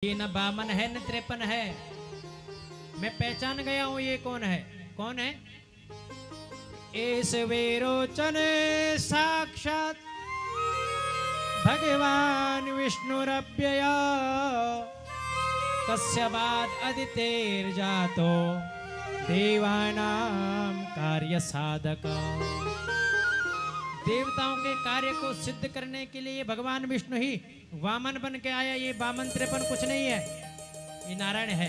ये न बामन है न त्रेपन है। मैं पहचान गया हूं ये कौन है। कौन है? एस वेरोचन साक्षात भगवान विष्णुरव्यय कस्यवाद अदितेर जातो देवानाम कार्य साधक। देवताओं के कार्य को सिद्ध करने के लिए भगवान विष्णु ही वामन बन के आया। ये वामन त्रेपन कुछ नहीं है, ये नारायण है।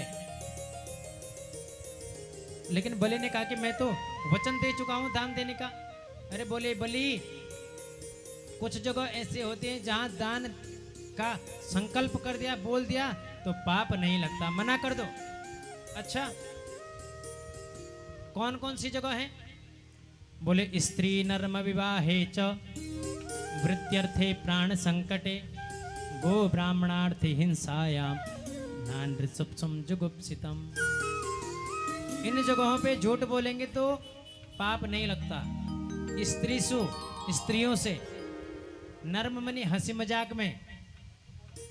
लेकिन बलि ने कहा कि मैं तो वचन दे चुका हूं दान देने का। अरे बोले बलि, कुछ जगह ऐसे होते हैं जहां दान का संकल्प कर दिया, बोल दिया तो पाप नहीं लगता, मना कर दो। अच्छा, कौन कौन सी जगह है? बोले स्त्री नर्म विवाहे च वृत्त्यर्थे प्राण संकटे गो ब्राह्मणार्थे हिंसायाम नानृसुप्सुम जुगुप्सितम। इन जगहों पे झूठ बोलेंगे तो पाप नहीं लगता। स्त्रीसु, स्त्रियों से, नर्म मनी हंसी मजाक में,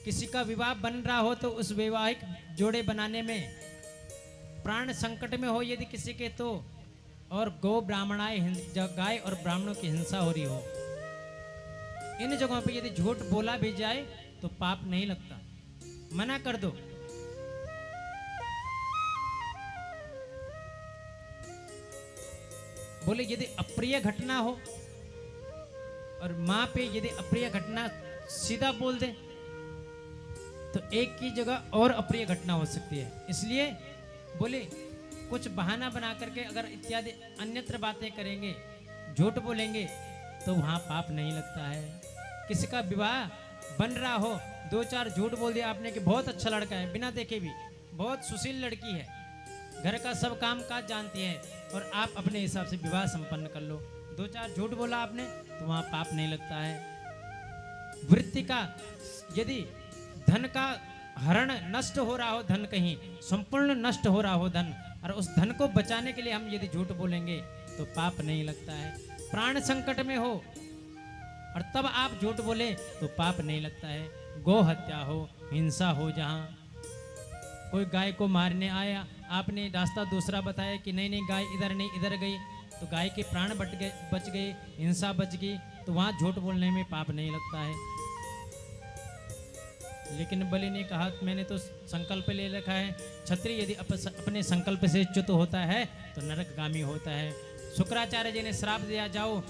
किसी का विवाह बन रहा हो तो उस वैवाहिक जोड़े बनाने में, प्राण संकट में हो यदि किसी के तो, और गो ब्राह्मणाय, गाय और ब्राह्मणों की हिंसा हो रही हो, इन जगहों पे यदि झूठ बोला भी जाए तो पाप नहीं लगता, मना कर दो। बोले यदि अप्रिय घटना हो और मां पे यदि अप्रिय घटना सीधा बोल दे तो एक की जगह और अप्रिय घटना हो सकती है। इसलिए बोले कुछ बहाना बना करके अगर इत्यादि अन्यत्र बातें करेंगे, झूठ बोलेंगे तो वहां पाप नहीं लगता है। किसी का विवाह बन रहा हो, दो चार झूठ बोल दिया आपने कि बहुत अच्छा लड़का है, बिना देखे भी बहुत सुशील लड़की है, घर का सब काम काज जानती है, और आप अपने हिसाब से विवाह संपन्न कर लो, दो चार झूठ बोला आपने तो वहां पाप नहीं लगता है। वृत्ति का यदि धन का हरण नष्ट हो रहा हो, धन कहीं संपूर्ण नष्ट हो रहा हो धन, और उस धन को बचाने के लिए हम यदि झूठ बोलेंगे तो पाप नहीं लगता है। प्राण संकट में हो और तब आप झूठ बोले तो पाप नहीं लगता है। गो हत्या हो, हिंसा हो, जहां कोई गाय को मारने आया, आपने रास्ता दूसरा बताया कि नहीं नहीं गाय इधर नहीं इधर गई, तो गाय के प्राण बच गए, हिंसा बच गई, तो वहां झूठ बोलने में पाप नहीं लगता है। लेकिन बलि ने कहा मैंने तो संकल्प ले रखा है, क्षत्रिय यदि अपने संकल्प से च्युत होता है तो नरकगामी होता है। शुक्राचार्य जी ने श्राप दिया, जाओ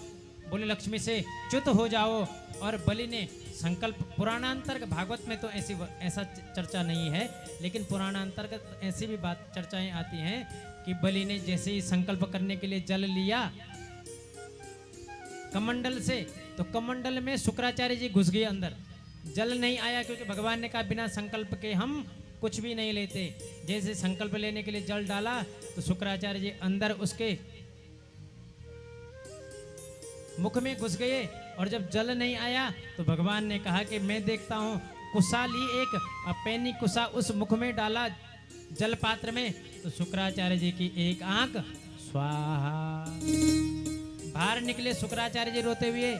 बोले लक्ष्मी से च्युत हो जाओ, और बलि ने संकल्प, पुराणांतर्गत, भागवत में तो ऐसा चर्चा नहीं है, लेकिन पुराणांतर्गत ऐसी भी बात चर्चाएं आती हैं कि बलि ने जैसे ही संकल्प करने के लिए जल लिया कमंडल से, तो कमंडल में शुक्राचार्य जी घुस गए अंदर, जल नहीं आया, क्योंकि भगवान ने कहा बिना संकल्प के हम कुछ भी नहीं लेते। जैसे संकल्प लेने के लिए जल डाला तो शुक्राचार्य जी अंदर उसके मुख में घुस गए, और जब जल नहीं आया तो भगवान ने कहा कि मैं देखता हूं, कुसा ली एक पैनी कुसा उस मुख में डाला जल पात्र में, तो शुक्राचार्य जी की एक आंख स्वाहा, बाहर निकले शुक्राचार्य जी रोते हुए।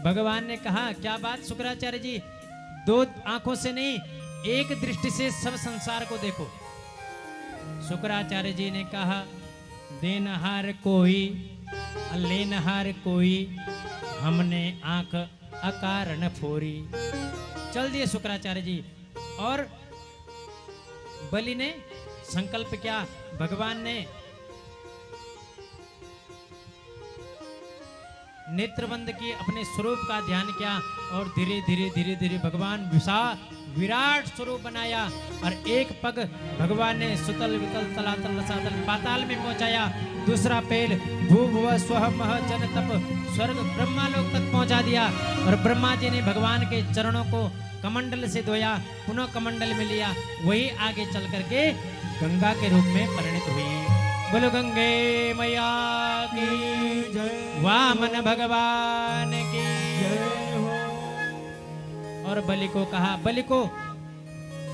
भगवान ने कहा क्या बात शुक्राचार्य जी, दो आंखों से नहीं एक दृष्टि से सब संसार को देखो। शुक्राचार्य जी ने कहा देनहार कोई लेनहार कोई, हमने आंख अकारण फोरी। चल दिए शुक्राचार्य जी, और बलि ने संकल्प किया, भगवान ने नेत्रबंद किए, अपने स्वरूप का ध्यान किया, और धीरे धीरे धीरे धीरे भगवान विराट स्वरूप बनाया, और एक पग भगवान ने सुतल वितल तलातल रसातल पाताल में पहुंचाया, दूसरा पैर भू भुव स्वह मह जन तप स्वर्ग ब्रह्मालोक तक पहुंचा दिया, और ब्रह्मा जी ने भगवान के चरणों को कमंडल से धोया, पुनः कमंडल में लिया, वही आगे चल करके गंगा के रूप में परिणित हुई। बोलो गंगे मैया की जय, वामन भगवान की जय हो। और बलि को कहा, बलि को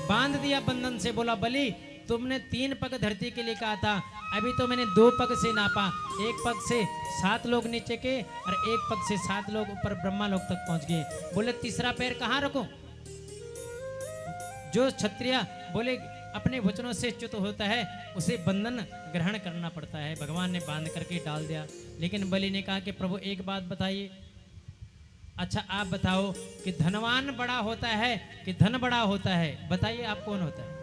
बांध दिया बंधन से, बोला बलि तुमने 3 पग धरती के लिए कहा था, अभी तो मैंने 2 पग से नापा, एक पग से 7 लोग नीचे के और एक पग से 7 लोग ऊपर ब्रह्मा लोक तक पहुंच गए। बोले तीसरा पैर कहाँ रखो? जो क्षत्रिय बोले अपने वचनों से च्युत होता है उसे बंधन ग्रहण करना पड़ता है। भगवान ने बांध करके डाल दिया। लेकिन बलि ने कहा कि प्रभु एक बात बताइए, अच्छा आप बताओ कि धनवान बड़ा होता है कि धन बड़ा होता है, बताइए आप कौन होता है।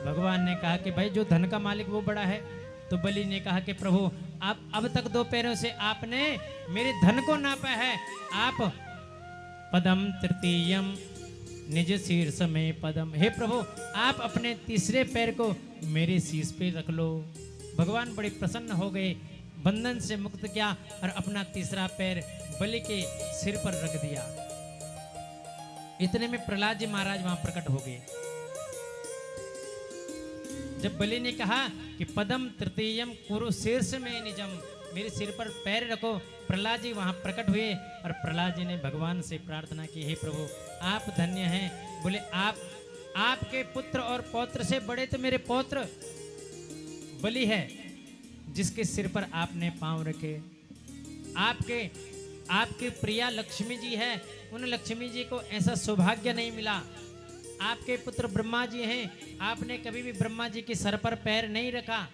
भगवान ने कहा कि भाई जो धन का मालिक वो बड़ा है। तो बलि ने कहा कि प्रभु आप अब तक 2 पैरों से आपने मेरे धन को नापा है, आप पदम तृतीयम निज शीर्ष में पदम, हे प्रभु आप अपने तीसरे पैर को मेरे शीश पे रख लो। भगवान बड़े प्रसन्न हो गए, बंधन से मुक्त किया और अपना तीसरा पैर बलि के सिर पर रख दिया। इतने में प्रहलाद जी महाराज वहां प्रकट हो गए। जब बलि ने कहा कि पदम तृतीयम कुरु शीर्ष में निजम, मेरे सिर पर पैर रखो, प्रहलाद जी वहां प्रकट हुए और प्रहलाद जी ने भगवान से प्रार्थना की, हे प्रभु आप धन्य हैं। बोले आपके पुत्र और पौत्र से बड़े तो मेरे पौत्र बलि है, जिसके सिर पर आपने पांव रखे। आपके प्रिया लक्ष्मी जी है, उन लक्ष्मी जी को ऐसा सौभाग्य नहीं मिला। आपके पुत्र ब्रह्मा जी हैं, आपने कभी भी ब्रह्मा जी के सर पर पैर नहीं रखा,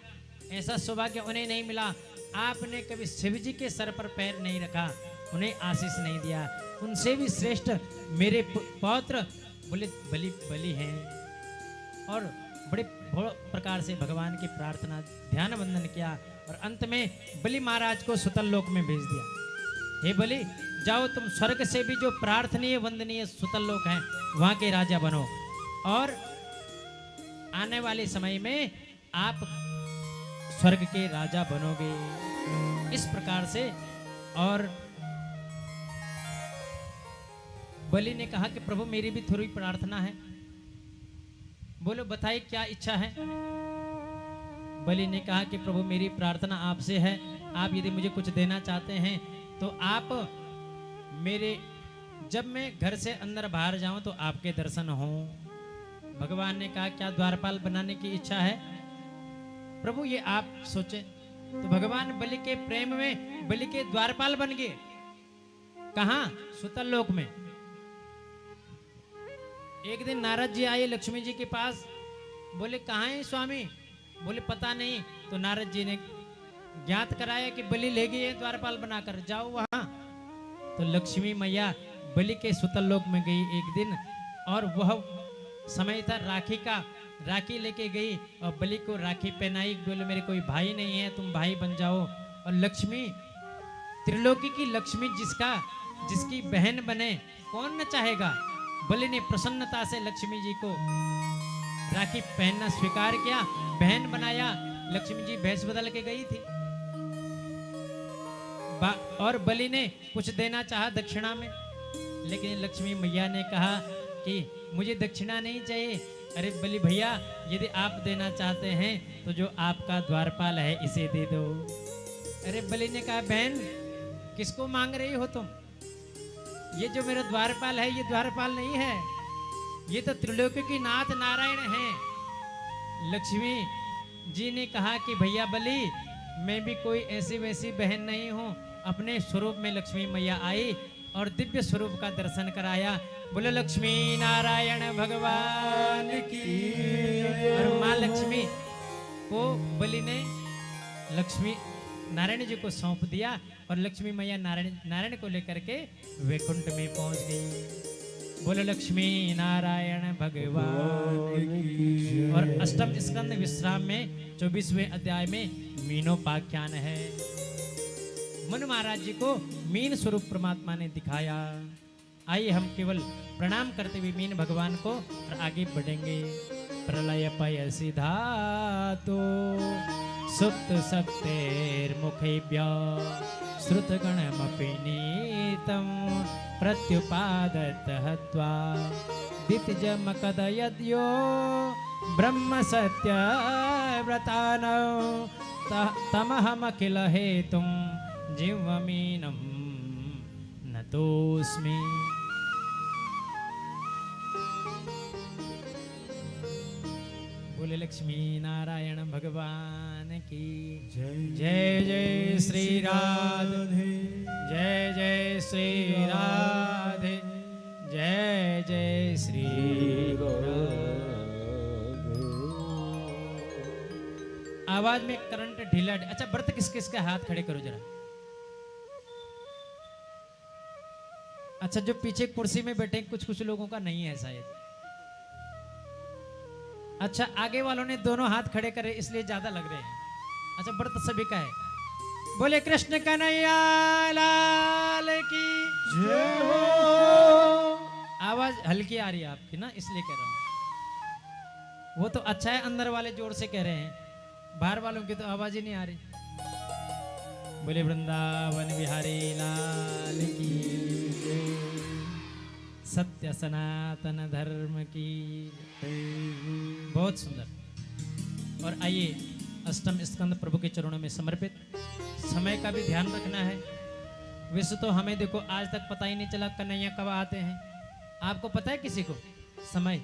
ऐसा सौभाग्य उन्हें नहीं मिला। आपने कभी शिव जी के सर पर पैर नहीं रखा, उन्हें आशीष नहीं दिया। उनसे भी श्रेष्ठ मेरे पौत्र बोले बलि हैं। और बड़े प्रकार से भगवान की प्रार्थना ध्यान बंधन किया और अंत में बलि महाराज को सुतल लोक में भेज दिया। हे बलि जाओ, तुम स्वर्ग से भी जो प्रार्थनीय वंदनीय सुतल लोक हैं वहां के राजा बनो और आने वाले समय में आप स्वर्ग के राजा बनोगे। इस प्रकार से। और बलि ने कहा कि प्रभु मेरी भी थोड़ी प्रार्थना है। बोलो बताइए क्या इच्छा है। बलि ने कहा कि प्रभु मेरी प्रार्थना आपसे है, आप यदि मुझे कुछ देना चाहते हैं तो आप मेरे जब मैं घर से अंदर बाहर जाऊं तो आपके दर्शन हो। भगवान ने कहा क्या द्वारपाल बनाने की इच्छा है। प्रभु ये आप सोचे। तो भगवान बलि के प्रेम में बलि के द्वारपाल बन गए। कहां? सुतल लोक में। एक दिन नारद जी आए लक्ष्मी जी के पास, बोले कहाँ है स्वामी। बोले पता नहीं। तो नारद जी ने ज्ञात कराया कि बलि ले गई है द्वारपाल बनाकर, जाओ वहां। तो लक्ष्मी मैया बलि के सुतल लोक में गई एक दिन, और वह समय था राखी का। राखी लेके गई और बलि को राखी पहनाई। बोले मेरे कोई भाई नहीं है, तुम भाई बन जाओ। और लक्ष्मी, त्रिलोकी की लक्ष्मी जिसकी बहन बने कौन न चाहेगा। बलि ने प्रसन्नता से लक्ष्मी जी को राखी पहनना स्वीकार किया, बहन बनाया। लक्ष्मी जी भेष बदल के गई थी। और बलि ने कुछ देना चाहा दक्षिणा में, लेकिन लक्ष्मी मैया ने कहा कि मुझे दक्षिणा नहीं चाहिए। अरे बलि भैया यदि आप देना चाहते हैं तो जो आपका द्वारपाल है इसे दे दो। अरे बलि ने कहा बहन किसको मांग रही हो तुम। ये जो मेरा द्वारपाल है ये द्वारपाल नहीं है, ये तो त्रिलोकी की नाथ नारायण हैं। लक्ष्मी जी ने कहा कि भैया बलि मैं भी कोई ऐसी वैसी बहन नहीं हूँ। अपने स्वरूप में लक्ष्मी मैया आई और दिव्य स्वरूप का दर्शन कराया। बोले लक्ष्मी नारायण भगवान की। और माँ लक्ष्मी को बलि ने लक्ष्मी नारायण जी को सौंप दिया और लक्ष्मी मैया नारायण को लेकर के वैकुंठ में पहुंच गई। बोले लक्ष्मी नारायण भगवान की। और अष्टम स्कंद विश्राम में 24वें अध्याय में मीनोपाख्यान है। मनु महाराज जी को मीन स्वरूप परमात्मा ने दिखाया। आइए हम केवल प्रणाम करते हुए मीन भगवान को और आगे बढ़ेंगे। प्रलय पयसि धातु सुप्त शक्तेर्मुखेभ्यः श्रुतगणमपि नीतं प्रत्युपादत हत्वा दितिजमकदयद्यो ब्रह्म सत्य व्रतानौ तमहमखिल हेतुं जीवमीनं नतोऽस्मि। बोले लक्ष्मी नारायण भगवान की जय। जय जय श्री राधे, जय जय श्री राधे, जय जय श्री आवाज में करंट ढीला। अच्छा व्रत किस किस का हाथ खड़े करो जरा। अच्छा जो पीछे कुर्सी में बैठे कुछ कुछ लोगों का नहीं है शायद। अच्छा आगे वालों ने दोनों हाथ खड़े करे इसलिए ज्यादा लग रहे हैं। अच्छा व्रत सभी का है। बोले कृष्ण कन्हैया लाल की जय हो। आवाज हल्की आ रही है आपकी ना इसलिए कह रहा हूं। वो तो अच्छा है अंदर वाले जोर से कह रहे हैं, बाहर वालों की तो आवाज ही नहीं आ रही। बोले वृंदावन बिहारी लाल की जय। सत्य सनातन धर्म की बहुत सुंदर। और आइए अष्टम स्कंद प्रभु के चरणों में समर्पित। समय का भी ध्यान रखना है। वैसे तो हमें देखो आज तक पता ही नहीं चला कन्हैया कब आते हैं। आपको पता है किसी को समय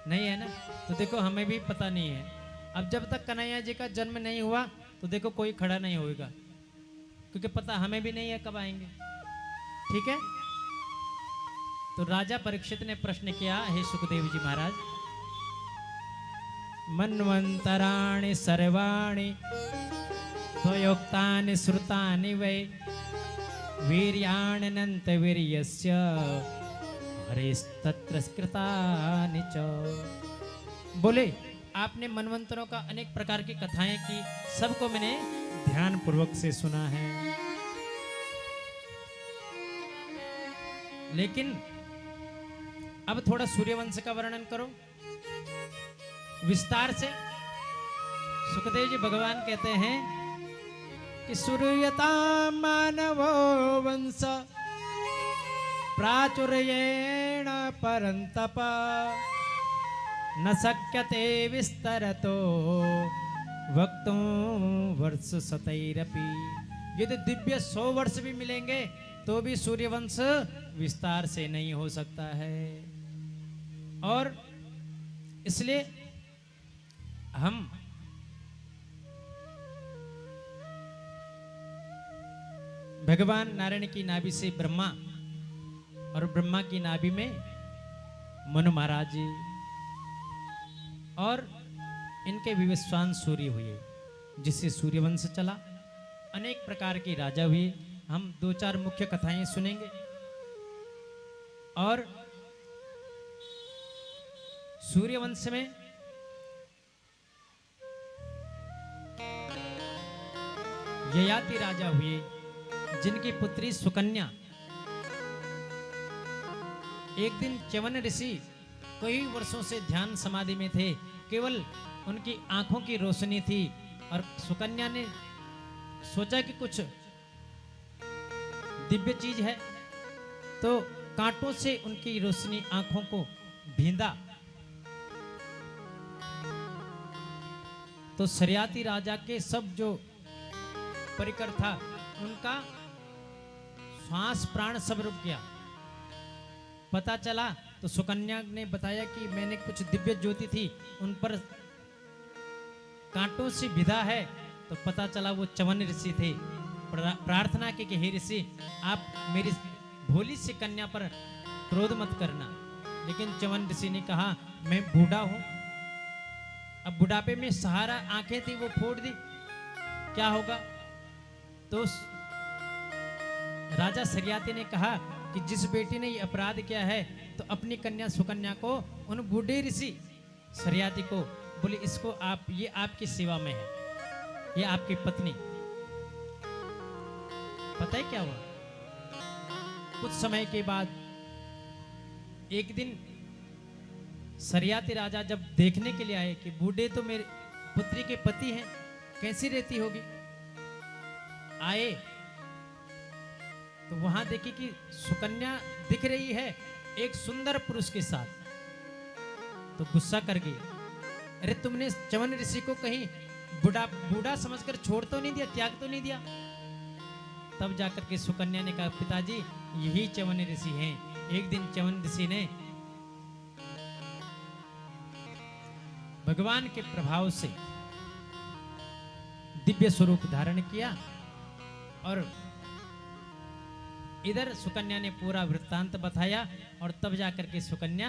नहीं है ना, तो देखो हमें भी पता नहीं है। अब जब तक कन्हैया जी का जन्म नहीं हुआ तो देखो कोई खड़ा नहीं होगा, क्योंकि पता हमें भी नहीं है कब आएंगे। ठीक है, तो राजा परीक्षित ने प्रश्न किया, हे सुखदेव जी महाराज, मन्वंतराणि सर्वाणि त्वयोक्तानि श्रुतानि वै वीर्याणनंत वीर्यस्य हरेस्तत्र कृतानि च। बोले आपने मनवंतरों का अनेक प्रकार की कथाएं की, सबको मैंने ध्यान पूर्वक से सुना है, लेकिन अब थोड़ा सूर्यवंश का वर्णन करो विस्तार से। सुखदेव जी भगवान कहते हैं कि सूर्यता मानवो वंश प्राचुर्येण परंतप न शक्यते विस्तरतो वक्तुं वर्ष शतैरपि। यदि दिव्य 100 वर्ष भी मिलेंगे तो भी सूर्यवंश विस्तार से नहीं हो सकता है। और इसलिए हम भगवान नारायण की नाभि से ब्रह्मा और ब्रह्मा की नाभि में मनु महाराज जी और इनके विवस्वान सूर्य हुए, जिससे सूर्यवंश चला। अनेक प्रकार के राजा हुए। हम 2-4 मुख्य कथाएं सुनेंगे। और सूर्यवंश में ययाति राजा हुए, जिनकी पुत्री सुकन्या एक दिन च्यवन ऋषि कई वर्षों से ध्यान समाधि में थे, केवल उनकी आंखों की रोशनी थी। और सुकन्या ने सोचा कि कुछ दिव्य चीज है, तो कांटों से उनकी रोशनी आंखों को भींदा। तो शर्याती राजा के सब जो परिकर था उनका श्वास प्राण सब रुक गया। पता चला तो सुकन्या ने बताया कि मैंने कुछ दिव्य ज्योति थी उन पर कांटों से विधा है। तो पता चला वो च्यवन ऋषि थे। प्रार्थना की कि हे ऋषि आप मेरी भोली सी कन्या पर क्रोध मत करना। लेकिन च्यवन ऋषि ने कहा मैं बूढ़ा हूं, अब बुढ़ापे में सहारा आंखें थी वो फोड़ दी, क्या होगा। तो राजा शर्याती ने कहा कि जिस बेटी ने ये अपराध किया है तो अपनी कन्या सुकन्या को उन बूढ़े ऋषि शर्याती को बोले इसको आप, ये आपकी सेवा में है, ये आपकी पत्नी। पता है क्या हुआ? कुछ समय के बाद एक दिन शर्याती राजा जब देखने के लिए आए कि बूढ़े तो मेरे पुत्री के पति हैं, कैसी रहती होगी, आए तो वहां देखी कि सुकन्या दिख रही है एक सुंदर पुरुष के साथ। तो गुस्सा कर गई, अरे तुमने च्यवन ऋषि को कहीं बूढ़ा समझकर छोड़ तो नहीं दिया, त्याग तो नहीं दिया। तब जाकर के सुकन्या ने कहा पिताजी यही च्यवन ऋषि हैं। एक दिन च्यवन ऋषि ने भगवान के प्रभाव से दिव्य स्वरूप धारण किया। और इधर सुकन्या ने पूरा वृत्तांत बताया और तब जाकर के सुकन्या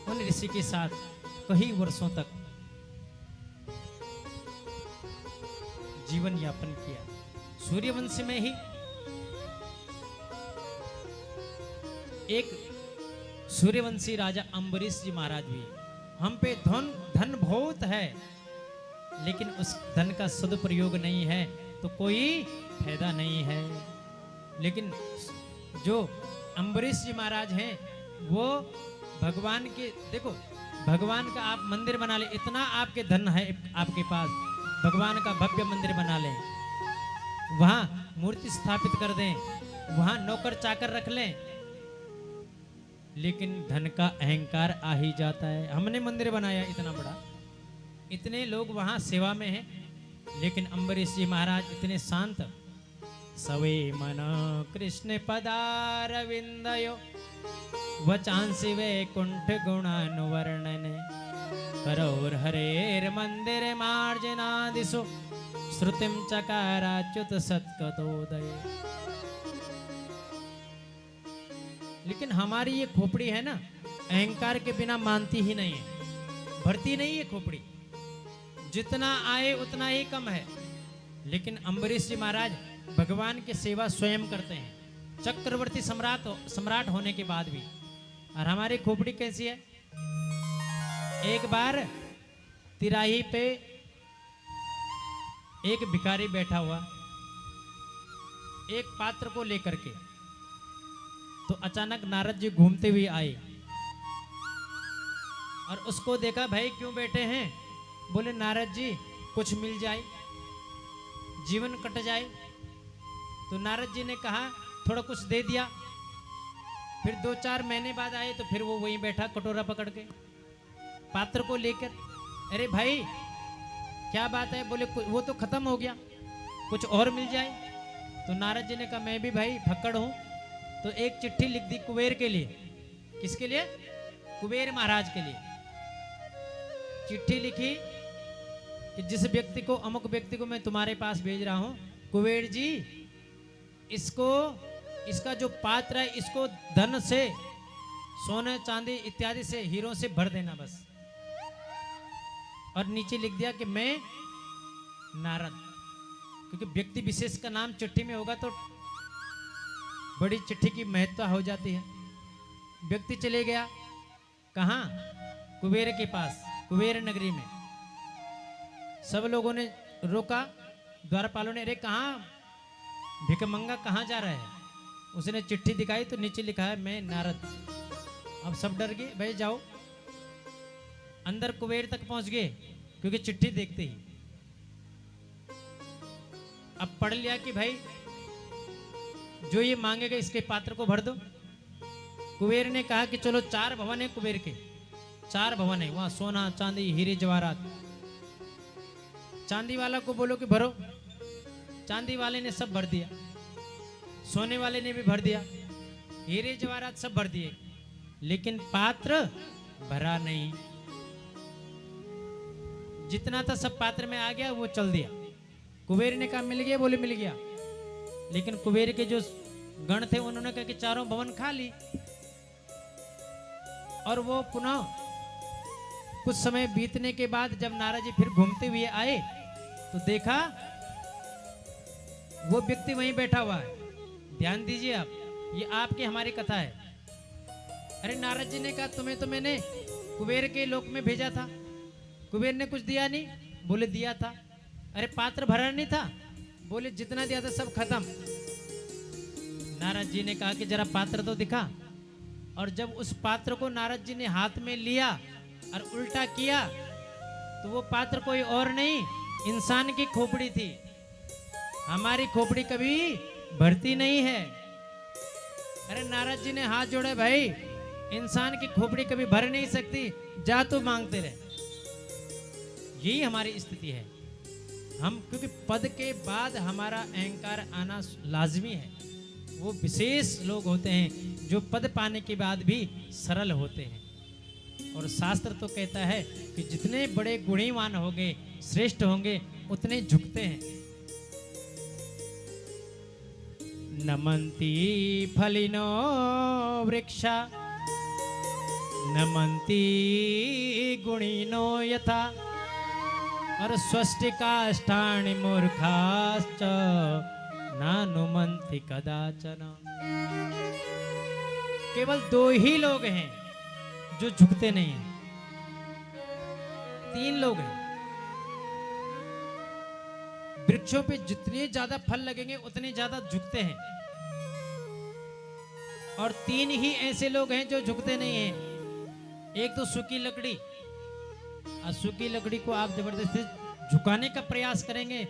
उन ऋषि के साथ कई वर्षों तक जीवन यापन किया। सूर्यवंश में ही एक सूर्यवंशी राजा अम्बरीश जी महाराज भी, हम पे धन बहुत है, लेकिन उस धन का सदुपयोग नहीं है तो कोई फायदा नहीं है। लेकिन जो अम्बरीश जी महाराज हैं वो भगवान के, देखो भगवान का आप मंदिर बना ले, इतना आपके धन है आपके पास, भगवान का भव्य मंदिर बना लें, वहां मूर्ति स्थापित कर दें, वहां नौकर चाकर रख लें, लेकिन धन का अहंकार आ ही जाता है। हमने मंदिर बनाया इतना बड़ा, इतने लोग वहां सेवा में हैं, लेकिन अम्बरीश जी महाराज इतने शांत। सवे मन कृष्ण पदारविंदयो वचांसि वैकुंठ गुणानुवर्णने करोर हरेर मंदिर मार्जनादिशो श्रुतिम चकाराच्युत सत्कतोदय। लेकिन हमारी ये खोपड़ी है ना, अहंकार के बिना मानती ही नहीं है, भरती नहीं है खोपड़ी, जितना आए उतना ही कम है। लेकिन अम्बरीश जी महाराज भगवान की सेवा स्वयं करते हैं, चक्रवर्ती सम्राट होने के बाद भी। और हमारी खोपड़ी कैसी है, एक बार तिराही पे एक भिखारी बैठा हुआ एक पात्र को लेकर के, तो अचानक नारद जी घूमते हुए आए और उसको देखा, भाई क्यों बैठे हैं? बोले नारद जी कुछ मिल जाए, जीवन कट जाए। तो नारद जी ने कहा थोड़ा कुछ दे दिया। फिर 2-4 महीने बाद आए तो फिर वो वहीं बैठा कटोरा पकड़ के पात्र को लेकर। अरे भाई क्या बात है? बोले वो तो खत्म हो गया, कुछ और मिल जाए। तो नारद जी ने कहा मैं भी भाई फक्कड़ हूं, तो एक चिट्ठी लिख दी कुबेर के लिए। किसके लिए? कुबेर महाराज के लिए चिट्ठी लिखी कि जिस व्यक्ति को, अमुक व्यक्ति को मैं तुम्हारे पास भेज रहा हूं, कुबेर जी इसको, इसका जो पात्र है इसको धन से, सोने चांदी इत्यादि से, हीरों से भर देना बस। और नीचे लिख दिया कि मैं नारद, क्योंकि व्यक्ति विशेष का नाम चिट्ठी में होगा तो बड़ी चिट्ठी की महत्व हो जाती है। व्यक्ति चले गया कहाँ? कुबेर के पास, कुबेर नगरी में। सब लोगों ने रोका, द्वारपालों ने, अरे कहाँ भिकमंगा कहाँ जा रहा है? उसने चिट्ठी दिखाई तो नीचे लिखा है मैं नारद। अब सब डर गए, भाई जाओ अंदर कुबेर तक पहुंच गए, क्योंकि चिट्ठी देखते ही अब पढ़ लिया कि भाई जो ये मांगेगा इसके पात्र को भर दो। कुबेर ने कहा कि चलो 4 भवन है कुबेर के, 4 भवन है, वहां सोना चांदी हीरे जवाहरात। चांदी वाला को बोलो कि भरो, चांदी वाले ने सब भर दिया, सोने वाले ने भी भर दिया, हीरे जवाहरात सब भर दिए, लेकिन पात्र भरा नहीं। जितना था सब पात्र में आ गया, वो चल दिया। कुबेर ने कहा मिल गया? बोले मिल गया। लेकिन कुबेर के जो गण थे उन्होंने कहा कि 4 भवन खाली। और वो पुनः कुछ समय बीतने के बाद जब नारद जी फिर घूमते हुए आए तो देखा वो व्यक्ति वहीं बैठा हुआ है। ध्यान दीजिए आप, ये आपकी हमारी कथा है। अरे नारद जी ने कहा तुम्हें तो मैंने कुबेर के लोक में भेजा था, कुबेर ने कुछ दिया नहीं? बोले दिया था। अरे पात्र भरा नहीं था? बोले जितना दिया था सब खत्म। नारद जी ने कहा कि जरा पात्र तो दिखा। और जब उस पात्र को नारद जी ने हाथ में लिया और उल्टा किया तो वो पात्र कोई और नहीं, इंसान की खोपड़ी थी। हमारी खोपड़ी कभी भरती नहीं है। अरे नारद जी ने हाथ जोड़े, भाई इंसान की खोपड़ी कभी भर नहीं सकती, जा तो मांगते रहे। यही हमारी स्थिति है। हम क्योंकि पद के बाद हमारा अहंकार आना लाजमी है। वो विशेष लोग होते हैं जो पद पाने के बाद भी सरल होते हैं। और शास्त्र तो कहता है कि जितने बड़े गुणीवान होंगे, श्रेष्ठ होंगे, उतने झुकते हैं। नमन्ति फलिनो वृक्षा नमन्ति गुणिनो यथा और स्वस्तिकाष्ठानि मूर्खाश्च नानुमन्ति कदाचन। केवल 2 ही लोग हैं जो झुकते नहीं हैं, 3 लोग हैं। वृक्षों पे जितने ज्यादा फल लगेंगे उतने ज्यादा झुकते हैं, और 3 ही ऐसे लोग हैं जो झुकते नहीं हैं। एक तो सूखी लकड़ी, और सूखी लकड़ी को आप जबरदस्ती झुकाने का प्रयास करेंगे